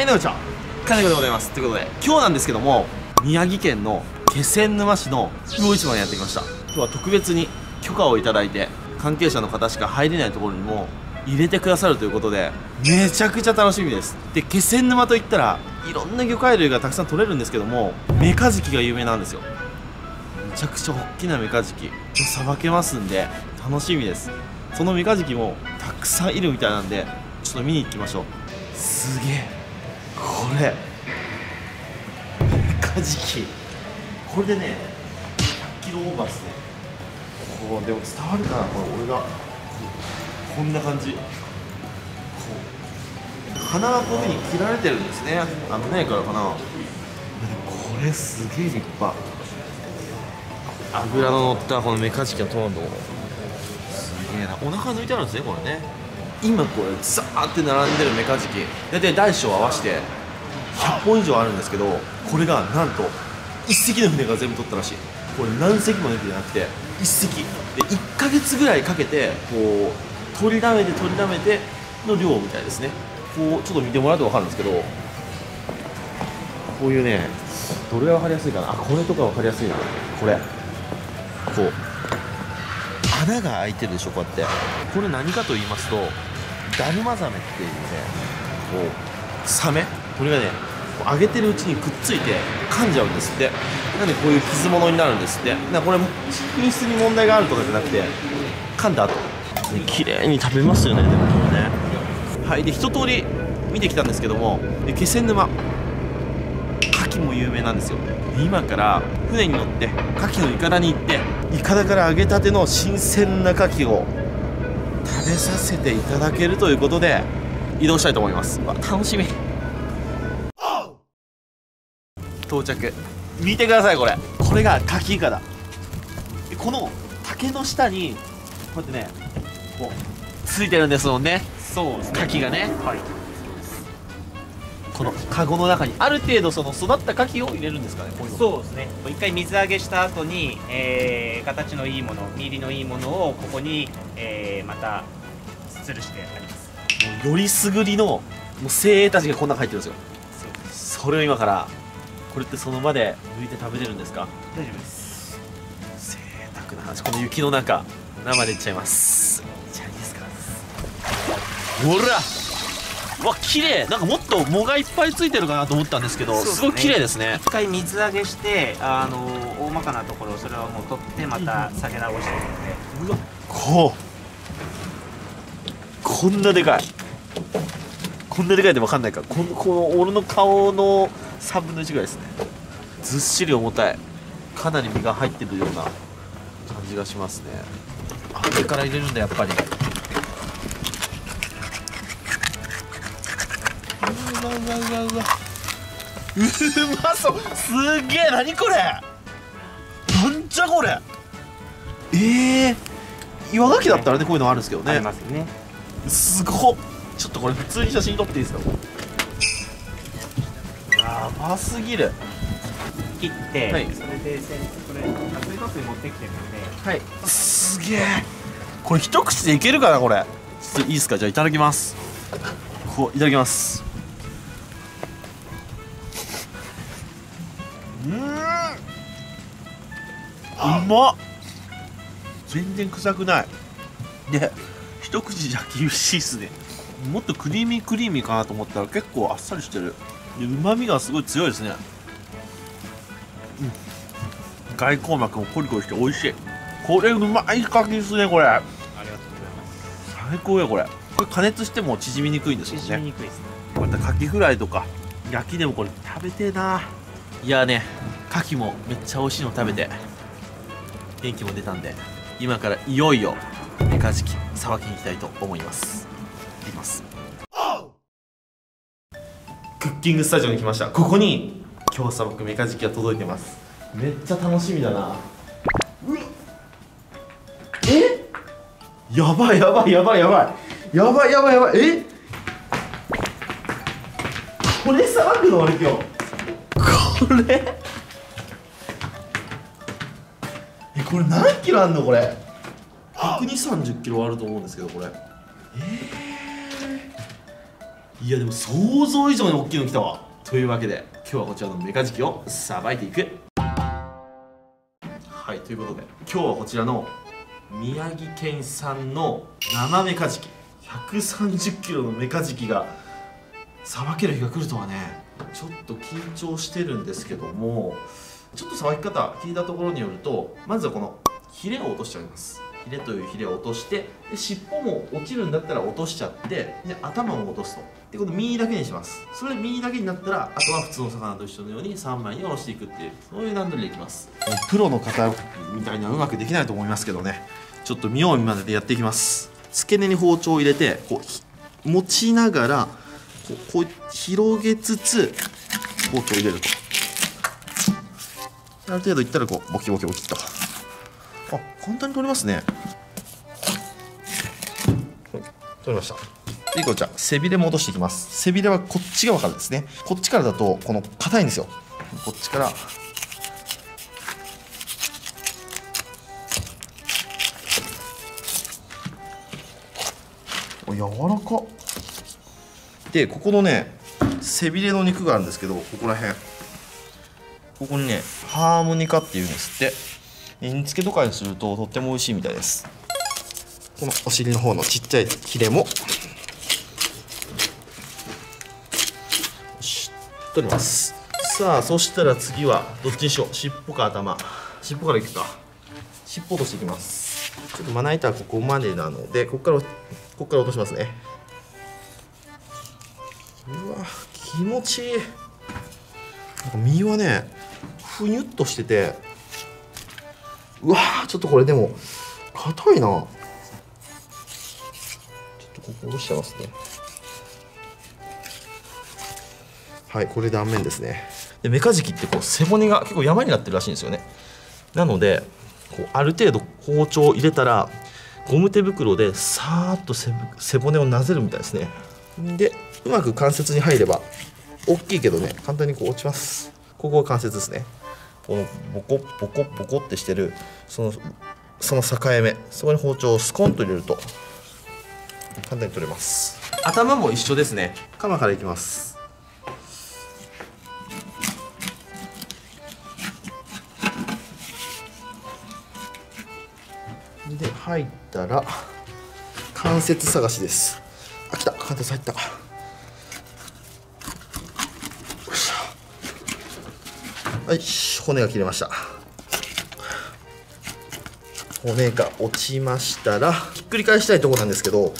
はい、どうもこんにちは。金子でございます。ということで、今日なんですけども、宮城県の気仙沼市の魚市場にやってきました。今日は特別に許可をいただいて、関係者の方しか入れないところにも入れてくださるということで、めちゃくちゃ楽しみです。で、気仙沼といったら、いろんな魚介類がたくさん取れるんですけども、メカジキが有名なんですよ。めちゃくちゃ大きなメカジキさばけますんで、楽しみです。そのメカジキもたくさんいるみたいなんで、ちょっと見に行きましょう。すげえ、これメカジキ、これでね100キロオーバーですね。こうでも伝わるかな、これ俺がこんな感じ。こう鼻はこういうふうに切られてるんですね。危ないからかな。これすげえ立派。脂の乗ったこのメカジキのトマト、すげえな。お腹抜いてあるんですね、これね。今これザーって並んでるメカジキ、大体大小合わせて100本以上あるんですけど、これがなんと1隻の船が全部取ったらしい。これ何隻も出てじゃなくて1隻で1ヶ月ぐらいかけてこう取りだめての量みたいですね。こうちょっと見てもらうと分かるんですけど、こういうね、どれが分かりやすいかな。あ、これとか分かりやすいな。これこう穴が開いてるでしょ、こうやって。これ何かと言いますと、ダルマザメっていうね、こうサメ、これがねこう揚げてるうちにくっついて噛んじゃうんですって。なんでこういう傷物になるんですって。だからこれ品質に問題があるとかじゃなくて、噛んだ後綺麗に食べますよね。でもこれね、はい。で一通り見てきたんですけども、気仙沼牡蠣も有名なんですよ。今から船に乗って牡蠣のいかだに行って、いかだから揚げたての新鮮な牡蠣を食べさせていただけるということで移動したいと思います。わ、楽しみ。到着。見てください、これが牡蠣いかだ。この竹の下にこうやってね、こうついてるんですもんね。そうですね、牡蠣がね、はい、このカゴの中にある程度その育った牡蠣を入れるんですかね。こういうの。そうですね。一回水揚げした後に、形のいいもの、身入りのいいものをここに、また吊るしてあります。もうよりすぐりのもう精鋭たちがこんな入ってるんですよ。そうです。それを今からこれってその場で剥いて食べれるんですか？大丈夫です。贅沢な話。この雪の中生でいっちゃいます。じゃあいいですか。ほら、うわ、綺麗。なんかもっと藻がいっぱいついてるかなと思ったんですけど、すごい綺麗ですね。一回水揚げして大まかなところ、それはもう取ってまた下げ直してるので、うわ、こんなでかい。こんなでかいって分かんないか。この俺の顔の3分の1ぐらいですね。ずっしり重たい。かなり身が入ってるような感じがしますね。あ、上から入れるんだ、やっぱり。うわうまそう。すげえ、何これ、なんじゃこれ。岩牡蠣だったらね、こういうのあるんですけどね。ありますよね。すごっ。ちょっとこれ普通に写真撮っていいですか？やばすぎる。切って、はい、それでこれ加水道水持ってきてるので、はい。すげえ。これ一口でいけるかな、これ。ちょっといいですか？じゃあいただきます。こういただきます。うまっ。全然臭くない。で、一口じゃ厳しいっすね。もっとクリーミーかなと思ったら結構あっさりしてる。で、旨味がすごい強いですね。外光膜もコリコリして美味しい。これうまい牡蠣ですね、これ。ありがとうございます。最高や、これ。これ加熱しても縮みにくいんですよね。縮みにくいですね。また牡蠣フライとか焼きでもこれ食べてえな。いやね、牡蠣もめっちゃ美味しいの食べて元気も出たんで、今からいよいよメカジキさばきに行きたいと思います。行きます。クッキングスタジオに来ました。ここに今日さばくメカジキが届いてます。めっちゃ楽しみだな。うわ、やばい。これさばくの俺今日。これこれ何キロあんのこれ。120、30キロあると思うんですけど、これいやでも想像以上に大きいの来たわ。というわけで今日はこちらのメカジキをさばいていく。はい、ということで今日はこちらの宮城県産の生メカジキ130キロのメカジキがさばける日が来るとはね、ちょっと緊張してるんですけども、ちょっとさばき方聞いたところによると、まずはこのヒレを落としちゃいます。ヒレというヒレを落として、で尻尾も落ちるんだったら落としちゃって、で頭も落とすと。でこの身だけにします。それ身だけになったら、あとは普通の魚と一緒のように3枚におろしていくっていう、そういう段取りでいきます。プロの方みたいにはうまくできないと思いますけどね、ちょっと見よう見まねでやっていきます。付け根に包丁を入れてこう持ちながらこう広げつつ包丁を入れると、ある程度いったらこうボキボキボキっと、あ、簡単に取れますね。取れました。で、じゃあ背びれも落としていきます。背びれはこっち側からですね。こっちからだとこの硬いんですよ。こっちから柔らかで、ここのね背びれの肉があるんですけど、ここら辺、ここにねハーモニカっていうんですって。煮付けとかにするととっても美味しいみたいです。このお尻の方のちっちゃいヒレもよし取ります。さあそしたら次はどっちにしよう、尻尾か頭。尻尾からいくか。尻尾落としていきます。ちょっとまな板はここまでなので、ここから落としますね。うわ気持ちいい。なんか身はねふにゅっとしてて、うわちょっとこれでも硬いな。ちょっとここ下ろしちゃいますね。はい、これで断面ですね。でメカジキってこう背骨が結構山になってるらしいんですよね。なのでこうある程度包丁を入れたらゴム手袋でさーっと背骨をなぜるみたいですね。でうまく関節に入れば、大きいけどね簡単にこう落ちます。ここが関節ですね。このボコボコボコってしてるその境目、そこに包丁をスコンと入れると簡単に取れます。頭も一緒ですね。カマからいきます。で入ったら関節探しです。あ、来た、関節入った。はい、骨が切れました。骨が落ちましたらひっくり返したいところなんですけど、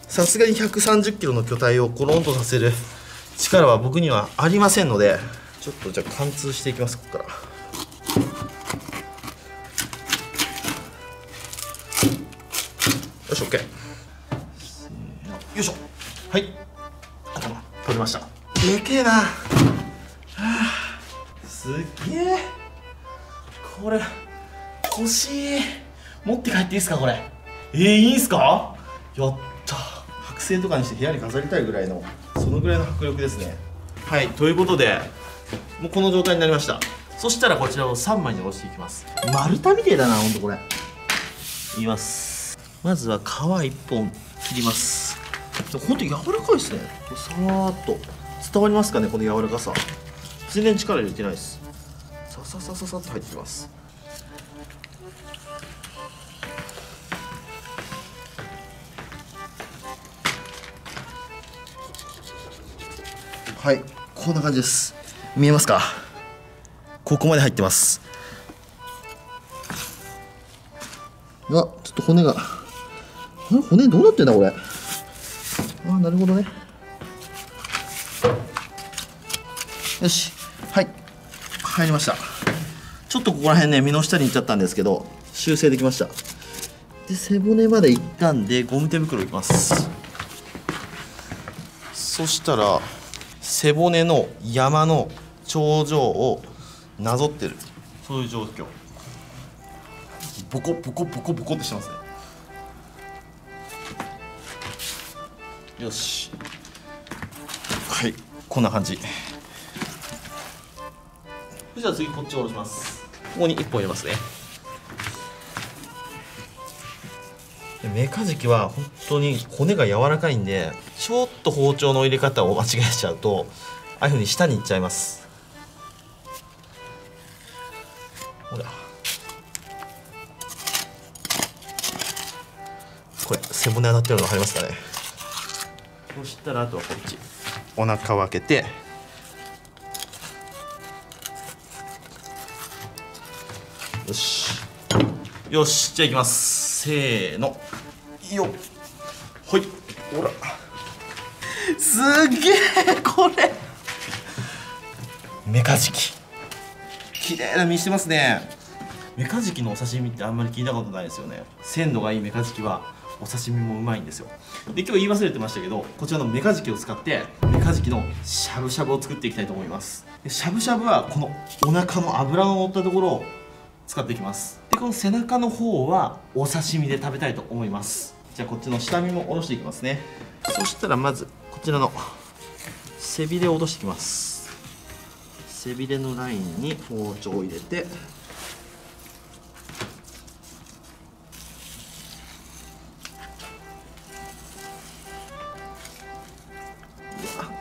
さすがに130キロの巨体をコロンとさせる力は僕にはありませんので、ちょっとじゃあ貫通していきます。ここからよし OK。 よいしょ。はい、頭取れました。でけえな。すっげえ。これ欲しい。持って帰っていいですかこれ。いいんすか。やった。剥製とかにして部屋に飾りたいぐらいの、そのぐらいの迫力ですね。はい、ということでもうこの状態になりました。そしたらこちらを3枚におろしていきます。丸太みてえだなほんとこれ。いきます。まずは皮1本切ります。ほんと柔らかいですね。さーっと伝わりますかねこの柔らかさ。全然力入れてないです。さささささっと入ってきます。はい、こんな感じです。見えますか。ここまで入ってます。あ、ちょっと骨が、骨どうなってんだこれ。あ、なるほどね。よし、はい、入りました。ちょっとここら辺ね身の下にいっちゃったんですけど修正できました。で背骨までいったんでゴム手袋いきます。そしたら背骨の山の頂上をなぞってる、そういう状況。ボコボコボコボコってしてますね。よし、はい、こんな感じ。じゃあ次こっちを下ろします。ここに1本入れますね。メカジキは本当に骨が柔らかいんでちょっと包丁の入れ方を間違えちゃうとああいう風に下にいっちゃいます。ほらこれ背骨当たってるの分かりますかね。そしたらあとはこっちお腹を開けて、よしよし、じゃあいきます。せーの、よっ、ほい、ほら、すげえこれメカジキ、綺麗な身してますね。メカジキのお刺身ってあんまり聞いたことないですよね。鮮度がいいメカジキはお刺身もうまいんですよ。で今日言い忘れてましたけど、こちらのメカジキを使ってメカジキのしゃぶしゃぶを作っていきたいと思います。でしゃぶしゃぶはこのお腹の脂の乗ったところを使っていきます。でこの背中の方はお刺身で食べたいと思います。じゃあこっちの下身もおろしていきますね。そしたらまずこちらの背びれを落としていきます。背びれのラインに包丁を入れて、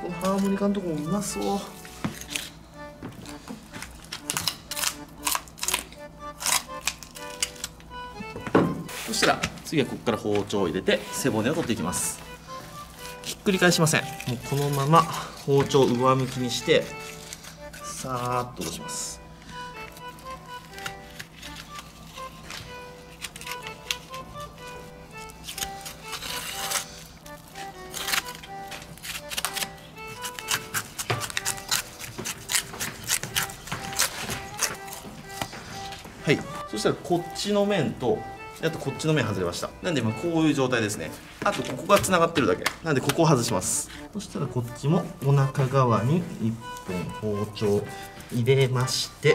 このハーモニカのとこもうまそう。そしたら次はここから包丁を入れて背骨を取っていきます。ひっくり返しません。もうこのまま包丁を上向きにしてさーっと下ろします。はい、そしたらこっちの面とあとこっちの面外れました。なんで今こういう状態ですね。あとここがつながってるだけなんでここを外します。そしたらこっちもお腹側に1本包丁入れまして、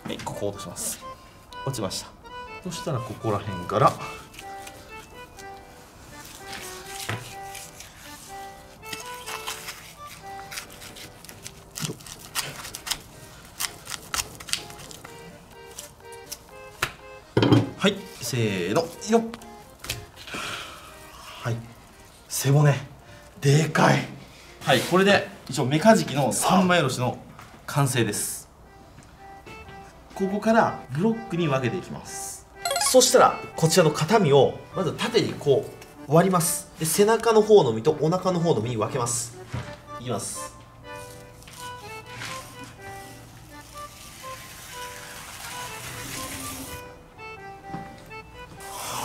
はい、ここを落とします。落ちました。そしたらここら辺からはい、せーの、よっ。はい、背骨でかい。はい、これで一応メカジキの三枚おろしの完成です。ここからブロックに分けていきます。そしたらこちらの肩身をまず縦にこう割ります。で背中の方の身とお腹の方の身に分けます。いきます。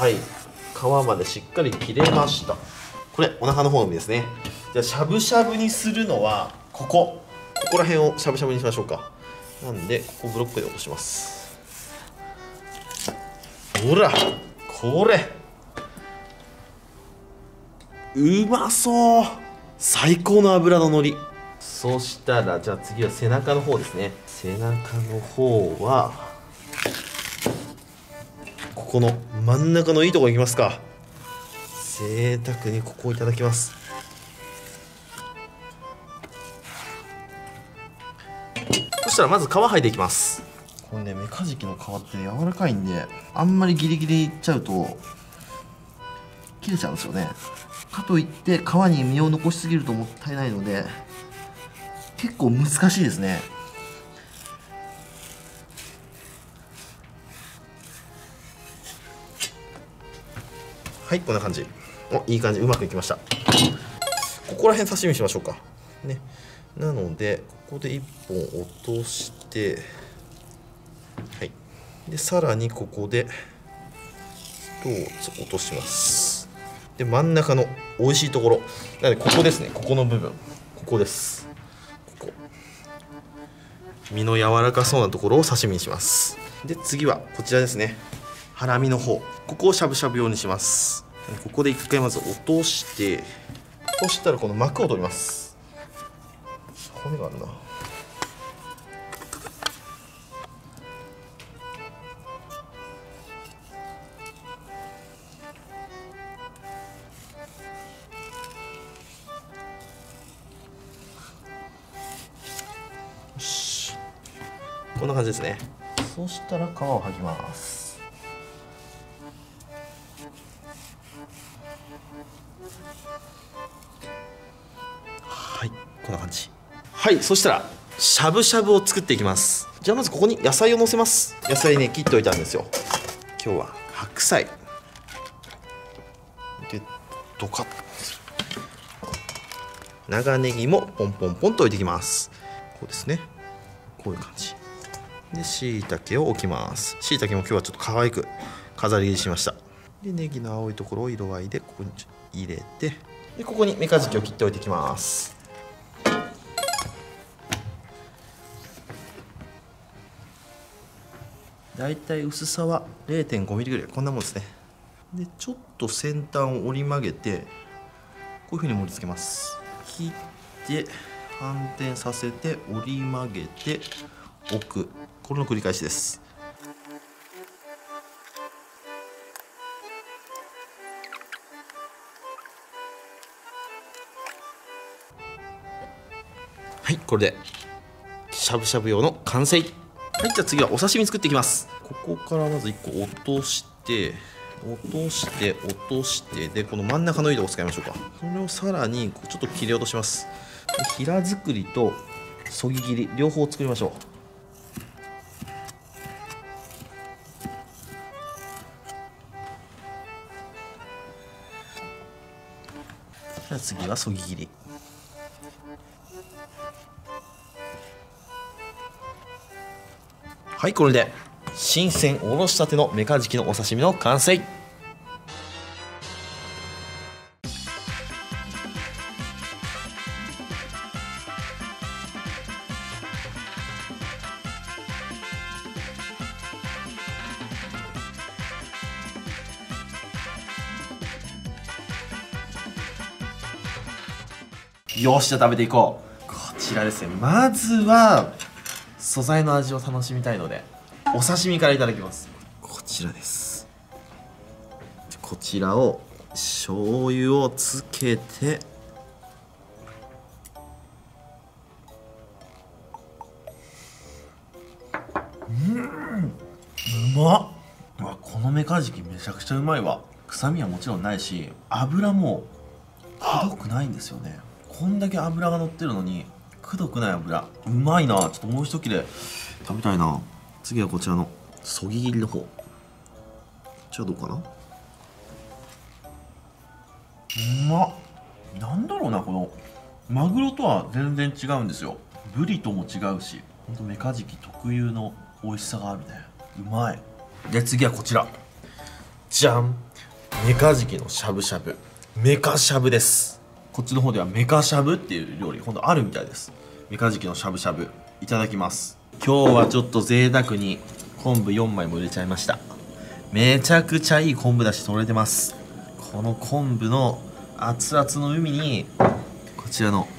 はい、皮までしっかり切れました。これお腹の方の身ですね。じゃあしゃぶしゃぶにするのはここら辺をしゃぶしゃぶにしましょうか。なんでここブロックで落とします。ほらこれうまそう、最高の脂ののり。そしたらじゃあ次は背中の方ですね。背中の方はこの真ん中のいいところいきますか。贅沢にここをいただきます。そしたらまず皮剥いでいきます。これねメカジキの皮って柔らかいんであんまりギリギリいっちゃうと切れちゃうんですよね。かといって皮に身を残しすぎるともったいないので結構難しいですね。はい、こんな感じ。お、いい感じ、うまくいきました。ここら辺刺身しましょうかね。なのでここで1本落として、はい、でさらにここで落とします。で真ん中の美味しいところなのでここですね。ここの部分、ここです。ここ身の柔らかそうなところを刺身にします。で次はこちらですね。ハラミの方、ここをしゃぶしゃぶ用にします。ここで一回まず落として、そしたらこの膜を取ります。骨があるな。よし、こんな感じですね。そしたら皮を剥ぎます。はい、こんな感じ。はい、そしたらしゃぶしゃぶを作っていきます。じゃあまずここに野菜をのせます。野菜ね、切っておいたんですよ。今日は白菜でドカッ、長ネギもポンポンポンと置いていきます。こうですね、こういう感じで、しいたけを置きます。しいたけも今日はちょっと可愛く飾り切りしました。でネギの青いところを色合いでここに入れて、でここにメカジキを切っておいていきます。だいたい薄さは 0.5 ミリぐらい、こんなもんですね。でちょっと先端を折り曲げてこういうふうに盛り付けます。切って反転させて折り曲げて置く、これの繰り返しです。はい、これでしゃぶしゃぶ用の完成。はい、じゃあ次はお刺身作っていきます。ここからまず1個落としてでこの真ん中の糸を使いましょうか。それをさらにちょっと切り落とします。平作りとそぎ切り両方作りましょう。じゃあ次はそぎ切り。はい、これで新鮮おろしたてのメカジキのお刺身の完成。よし、じゃあ食べていこう。こちらですね、まずは素材の味を楽しみたいのでお刺身からいただきます。こちらです。こちらを醤油をつけて、うまっ。うわ、このメカジキめちゃくちゃうまいわ。臭みはもちろんないし、油もくどくないんですよね。こんだけ油が乗ってるのにくどくない油、うまいな。ちょっともう一切れ食べたいな。次はこちらのそぎ切りの方、じゃあどうかな。うまっ。なんだろうな、このマグロとは全然違うんですよ。ブリとも違うし、ほんとメカジキ特有の美味しさがあるね。うまい。で次はこちら、じゃん、メカジキのしゃぶしゃぶ、メカしゃぶです。こっちの方ではメカしゃぶっていう料理ほんとあるみたいです。メカジキのしゃぶしゃぶいただきます。今日はちょっと贅沢に昆布4枚も入れちゃいました。めちゃくちゃいい昆布だし取れてます。この昆布の熱々の海にこちらの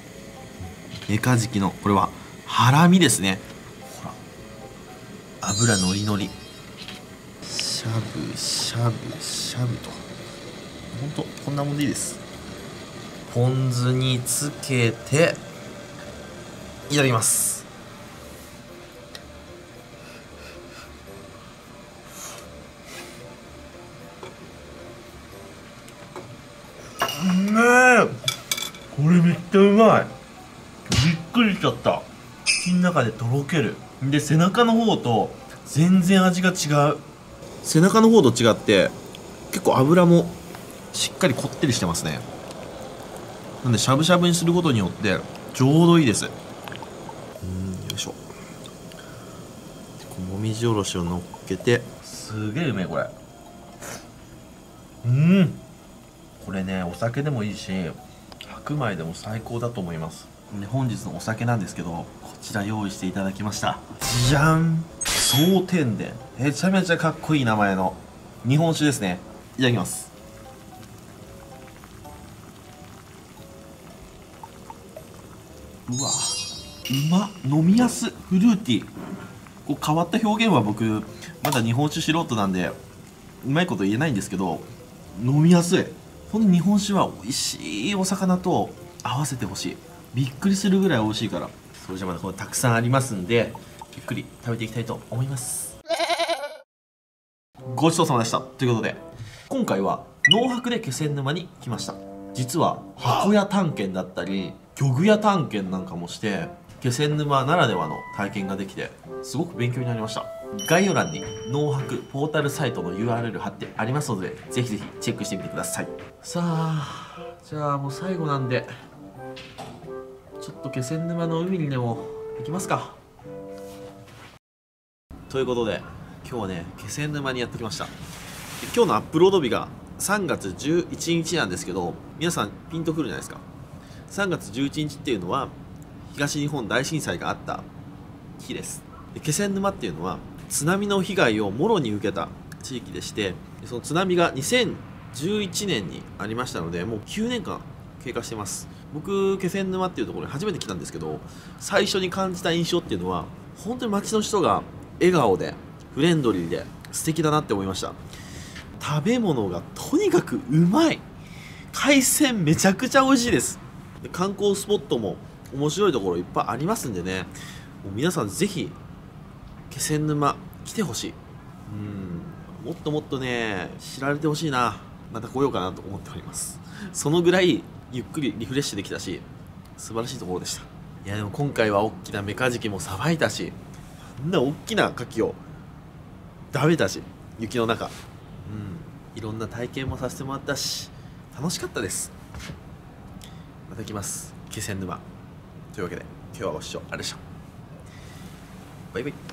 メカジキの、これはハラミですね。ほら、油のりのり、しゃぶしゃぶしゃぶと、ほんとこんなもんでいいです。ポン酢につけていただきます。うめえ、これめっちゃうまい。びっくりしちゃった。口の中でとろける。で背中の方と全然味が違う。背中の方と違って結構油もしっかりこってりしてますね。なんでしゃぶしゃぶにすることによってちょうどいいです。よいしょ。もみじおろしを乗っけて、すげえうめえこれ。これね、お酒でもいいし白米でも最高だと思います。で本日のお酒なんですけど、こちら用意していただきました。じゃん、蒼天殿。めちゃめちゃかっこいい名前の日本酒ですね。いただきます。うわ、うまっ。飲みやす、フルーティー。こう変わった表現は僕まだ日本酒素人なんでうまいこと言えないんですけど、飲みやすい。この日本酒は美味しいお魚と合わせてほしい。びっくりするぐらい美味しいから。それじゃまだこれたくさんありますんで、ゆっくり食べていきたいと思います。ごちそうさまでした。ということで今回は農泊で気仙沼に来ました。実は箱屋探検だったり漁具屋探検なんかもして気仙沼ならではの体験ができてすごく勉強になりました。概要欄に農泊ポータルサイトの URL 貼ってありますのでぜひぜひチェックしてみてください。さあじゃあもう最後なんでちょっと気仙沼の海にでも行きますか。ということで今日はね気仙沼にやってきました。今日のアップロード日が3月11日なんですけど、皆さんピンとくるじゃないですか。3月11日っていうのは東日本大震災があった日です。で気仙沼っていうのは津波の被害をもろに受けた地域でして、その津波が2011年にありましたのでもう9年間経過してます。僕気仙沼っていうところに初めて来たんですけど、最初に感じた印象っていうのは本当に街の人が笑顔でフレンドリーで素敵だなって思いました。食べ物がとにかくうまい。海鮮めちゃくちゃ美味しいです。で観光スポットも面白いところいっぱいありますんでね、もう皆さんぜひ気仙沼来てほしい。もっともっとね知られてほしいな。また来ようかなと思っております。そのぐらいゆっくりリフレッシュできたし素晴らしいところでした。いやでも今回は大きなメカジキもさばいたし、あんな大きな牡蠣を食べたし、雪の中いろんな体験もさせてもらったし楽しかったです。また来ます、気仙沼。というわけで今日はご視聴ありがとうございました。バイバイ。